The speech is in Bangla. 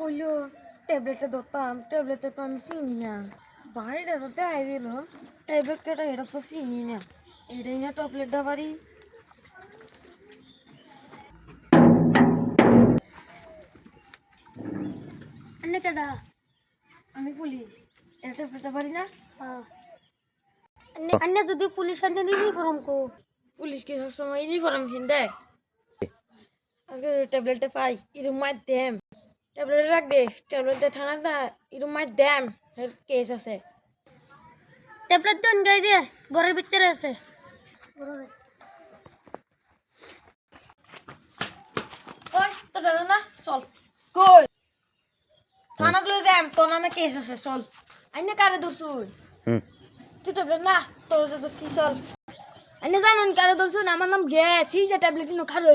কইলো ট্যাবলেটটা ধরতাম ট্যাবলেটটা তো আমি চিনি না বাড়িটা তো দেয় দিল ট্যাবলেট কেটা এটা তো চিনি না এটাই না ট্যাবলেটটা বাড়ি अन्य केडा আমি পুলিশ এটা ট্যাবলেটটা বাড়ি না अन्य যদি পুলিশ আনে ইউনিফর্ম কো পুলিশ কি সবসময় ইউনিফর্ম হিন্দে আজকে ট্যাবলেটটা পাই ইরম মার দেম ট্যাবলেট রাখ দে ট্যাবলেটটা ঠান্ডা না ইরম মার দেম কেস আছে ট্যাবলেট দেন গাই যে ঘরের ভিতরে আছে ওই তো দাদা না চল কই থানাত লই যাম তোর নামে কেস আছে চল আইনে কারে দরছুন তুই ট্যাবলেট না তোর যে দরছি চল अन्य জানেন কারে ধরছুন আমার নাম গ্যাস এই যে ট্যাবলেট নো খারো